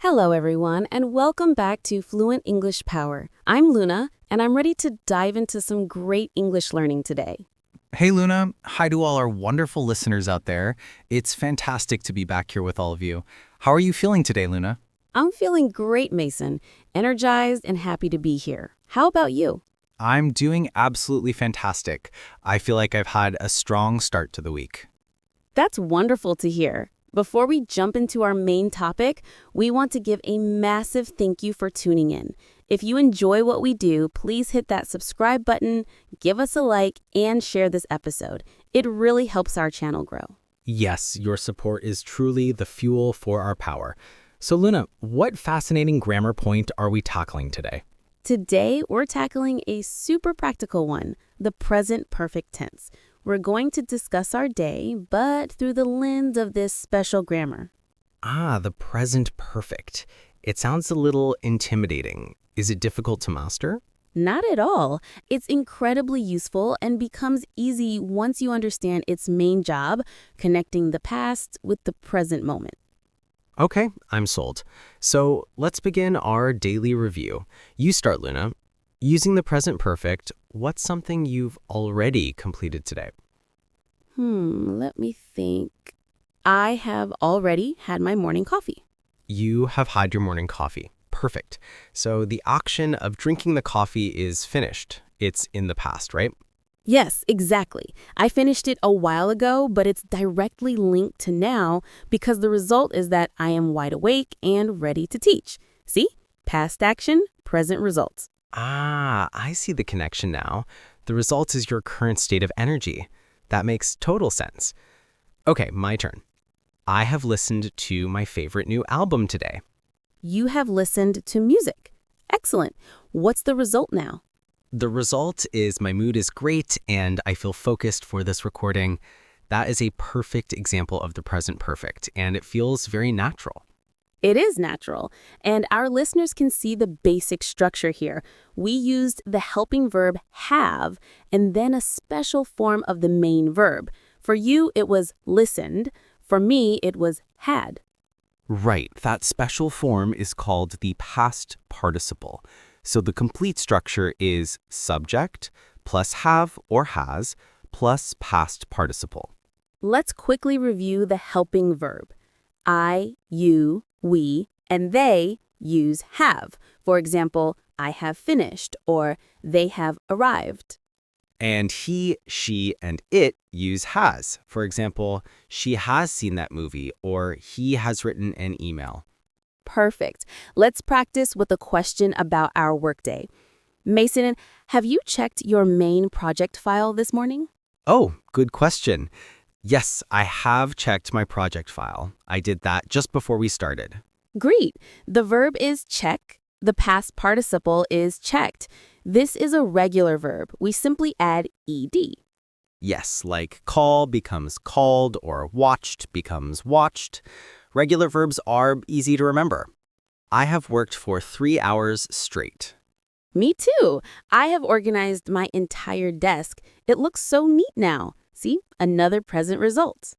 Hello, everyone, and welcome back to Fluent English Power. I'm Luna, and I'm ready to dive into some great English learning today. Hey Luna, hi to all our wonderful listeners out there. It's fantastic to be back here with all of you. How are you feeling today, Luna? I'm feeling great, Mason, energized and happy to be here. How about you? I'm doing absolutely fantastic. I feel like I've had a strong start to the week. That's wonderful to hear. Before we jump into our main topic, we want to give a massive thank you for tuning in. If you enjoy what we do, please hit that subscribe button, give us a like, and share this episode. It really helps our channel grow. Yes, your support is truly the fuel for our power. So Luna, what fascinating grammar point are we tackling today? Today, we're tackling a super practical one, the present perfect tense. We're going to discuss our day, but through the lens of this special grammar. The present perfect. It sounds a little intimidating. Is it difficult to master? Not at all. It's incredibly useful and becomes easy once you understand its main job, connecting the past with the present moment. Okay, I'm sold. So let's begin our daily review. You start, Luna. Using the present perfect, what's something you've already completed today? Let me think. I have already had my morning coffee. You have had your morning coffee. Perfect. So the action of drinking the coffee is finished. It's in the past, right? Yes, exactly. I finished it a while ago, but it's directly linked to now because the result is that I am wide awake and ready to teach. See? Past action, present results. I see the connection now. The result is your current state of energy. That makes total sense. Okay, my turn. I have listened to my favorite new album today. You have listened to music. Excellent. What's the result now? The result is my mood is great and I feel focused for this recording. That is a perfect example of the present perfect, and it feels very natural. It is natural, and our listeners can see the basic structure here. We used the helping verb have and then a special form of the main verb. For you, it was listened. For me, it was had. Right, that special form is called the past participle. So the complete structure is subject plus have or has plus past participle. Let's quickly review the helping verb. I, you, we, and they use have. For example, I have finished or they have arrived. And he, she, and it use has. For example, she has seen that movie or he has written an email. Perfect. Let's practice with a question about our workday. Mason, have you checked your main project file this morning? Oh, good question. Yes, I have checked my project file. I did that just before we started. Great. The verb is check. The past participle is checked. This is a regular verb. We simply add ed. Yes, like call becomes called or watched becomes watched. Regular verbs are easy to remember. I have worked for 3 hours straight. Me too. I have organized my entire desk. It looks so neat now. See, another present result.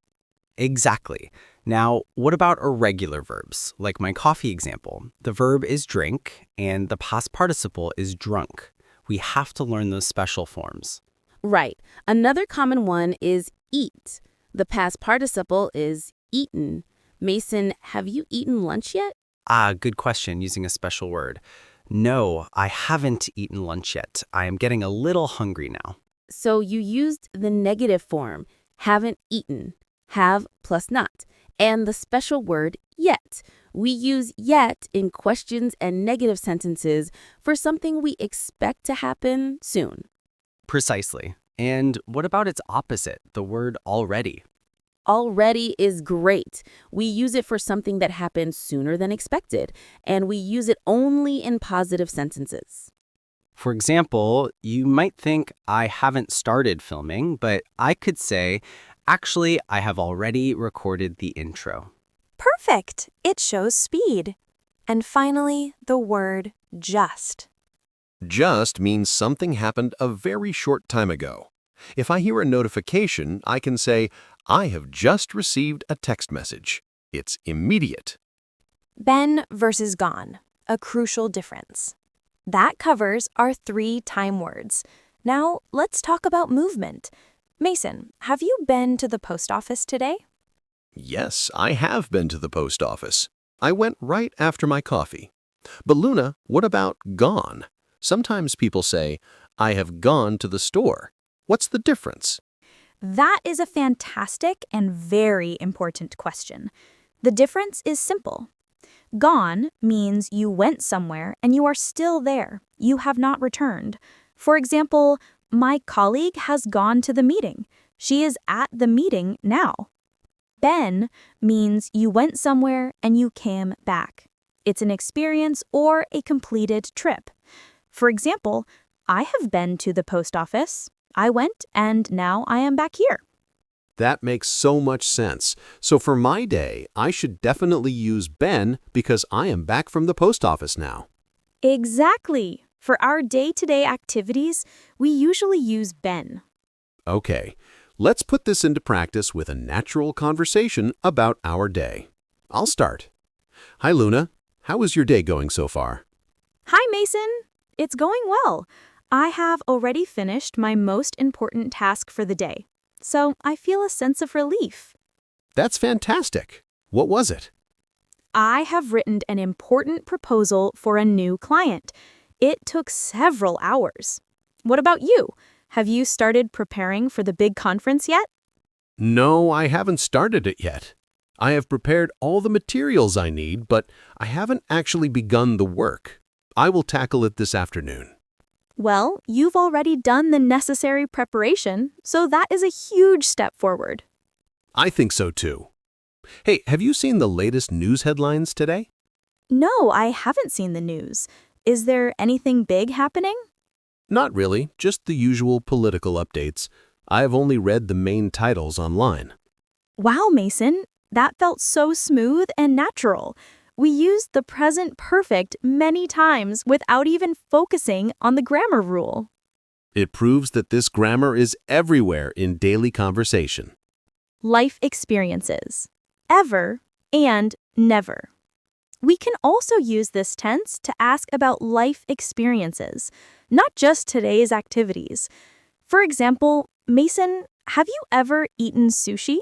Exactly. Now, what about irregular verbs? Like my coffee example. The verb is drink and the past participle is drunk. We have to learn those special forms. Right. Another common one is eat. The past participle is eaten. Mason, have you eaten lunch yet? Good question, using a special word. No, I haven't eaten lunch yet. I am getting a little hungry now. So you used the negative form, haven't eaten, have plus not, and the special word yet. We use yet in questions and negative sentences for something we expect to happen soon. Precisely. And what about its opposite, the word already? Already is great. We use it for something that happened sooner than expected, and we use it only in positive sentences. For example, you might think I haven't started filming, but I could say, actually, I have already recorded the intro. Perfect! It shows speed. And finally, the word just. Just means something happened a very short time ago. If I hear a notification, I can say, I have just received a text message. It's immediate. Been versus gone, a crucial difference. That covers our 3 time words. Now, let's talk about movement. Mason, have you been to the post office today? Yes, I have been to the post office. I went right after my coffee. But Luna, what about gone? Sometimes people say, I have gone to the store. What's the difference? That is a fantastic and very important question. The difference is simple. Gone means you went somewhere and you are still there. You have not returned. For example, my colleague has gone to the meeting. She is at the meeting now. Been means you went somewhere and you came back. It's an experience or a completed trip. For example, I have been to the post office. I went and now I am back here. That makes so much sense. So for my day, I should definitely use been because I am back from the post office now. Exactly. For our day-to-day activities, we usually use been. Okay, let's put this into practice with a natural conversation about our day. I'll start. Hi, Luna. How is your day going so far? Hi, Mason. It's going well. I have already finished my most important task for the day, so I feel a sense of relief. That's fantastic. What was it? I have written an important proposal for a new client. It took several hours. What about you? Have you started preparing for the big conference yet? No, I haven't started it yet. I have prepared all the materials I need, but I haven't actually begun the work. I will tackle it this afternoon. Well, you've already done the necessary preparation, so that is a huge step forward. I think so too. Hey, have you seen the latest news headlines today? No, I haven't seen the news. Is there anything big happening? Not really, just the usual political updates. I have only read the main titles online. Wow, Mason, that felt so smooth and natural. We used the present perfect many times without even focusing on the grammar rule. It proves that this grammar is everywhere in daily conversation. Life experiences. Ever and never. We can also use this tense to ask about life experiences, not just today's activities. For example, Mason, have you ever eaten sushi?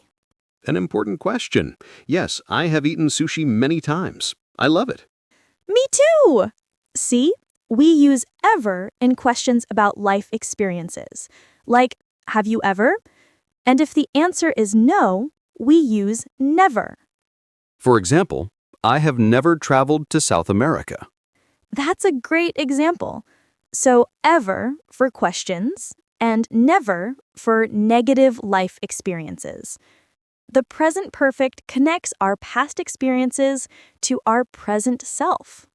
An important question. Yes, I have eaten sushi many times. I love it. Me too! See, we use ever in questions about life experiences, like, have you ever? And if the answer is no, we use never. For example, I have never traveled to South America. That's a great example. So ever for questions and never for negative life experiences. The present perfect connects our past experiences to our present self.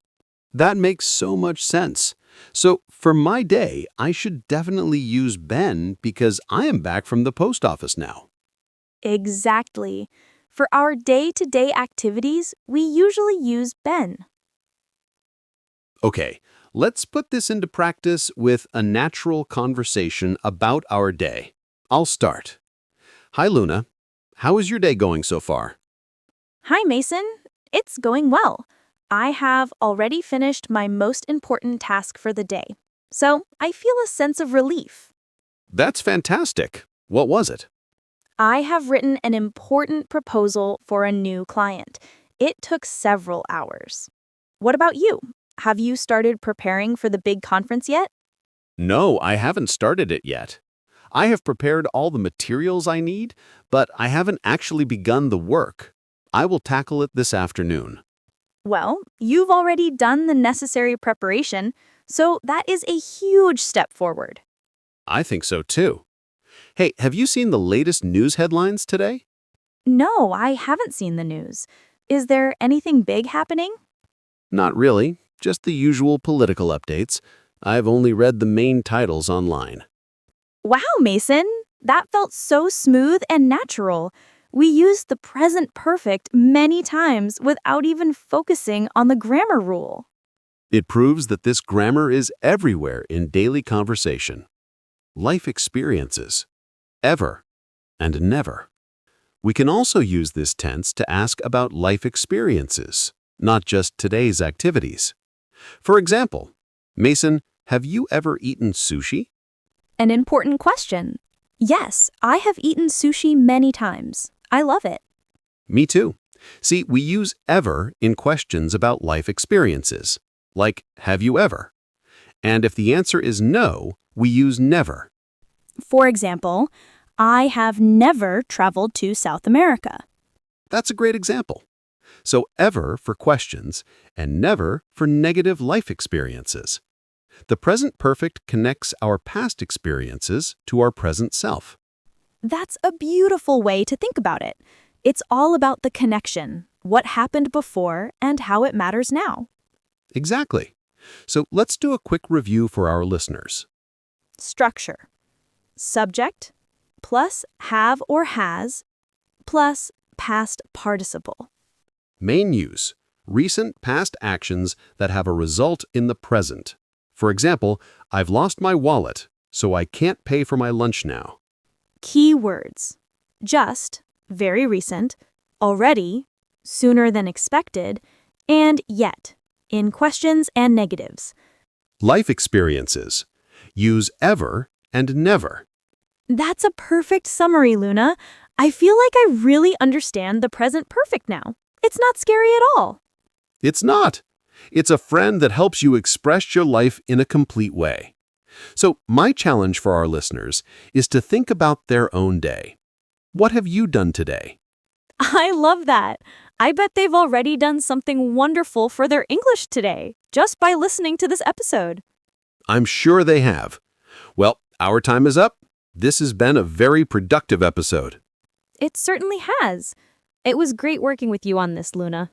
That makes so much sense. So for my day, I should definitely use been because I am back from the post office now. Exactly. For our day-to-day activities, we usually use been. Okay, let's put this into practice with a natural conversation about our day. I'll start. Hi, Luna. How is your day going so far? Hi, Mason. It's going well. I have already finished my most important task for the day, so I feel a sense of relief. That's fantastic. What was it? I have written an important proposal for a new client. It took several hours. What about you? Have you started preparing for the big conference yet? No, I haven't started it yet. I have prepared all the materials I need, but I haven't actually begun the work. I will tackle it this afternoon. Well, you've already done the necessary preparation, so that is a huge step forward. I think so too. Hey, have you seen the latest news headlines today? No, I haven't seen the news. Is there anything big happening? Not really, just the usual political updates. I've only read the main titles online. Wow, Mason, that felt so smooth and natural. We used the present perfect many times without even focusing on the grammar rule. It proves that this grammar is everywhere in daily conversation. Life experiences. Ever and never. We can also use this tense to ask about life experiences, not just today's activities. For example, Mason, have you ever eaten sushi? An important question. Yes, I have eaten sushi many times. I love it. Me too. See, we use ever in questions about life experiences, like have you ever? And if the answer is no, we use never. For example, I have never traveled to South America. That's a great example. So ever for questions and never for negative life experiences. The present perfect connects our past experiences to our present self. That's a beautiful way to think about it. It's all about the connection, what happened before and how it matters now. Exactly. So let's do a quick review for our listeners. Structure. Subject plus have or has plus past participle. Main use: recent past actions that have a result in the present. For example, I've lost my wallet, so I can't pay for my lunch now. Key words. Just, very recent, already, sooner than expected, and yet, in questions and negatives. Life experiences: use ever and never. That's a perfect summary, Luna. I feel like I really understand the present perfect now. It's not scary at all. It's not. It's a friend that helps you express your life in a complete way. So my challenge for our listeners is to think about their own day. What have you done today? I love that. I bet they've already done something wonderful for their English today, just by listening to this episode. I'm sure they have. Well, our time is up. This has been a very productive episode. It certainly has. It was great working with you on this, Luna.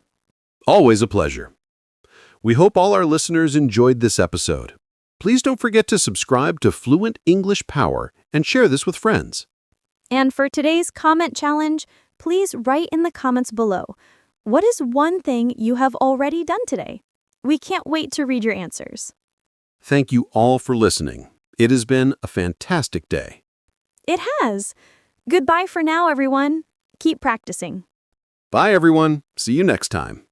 Always a pleasure. We hope all our listeners enjoyed this episode. Please don't forget to subscribe to Fluent English Power and share this with friends. And for today's comment challenge, please write in the comments below. What is one thing you have already done today? We can't wait to read your answers. Thank you all for listening. It has been a fantastic day. It has. Goodbye for now, everyone. Keep practicing. Bye, everyone. See you next time.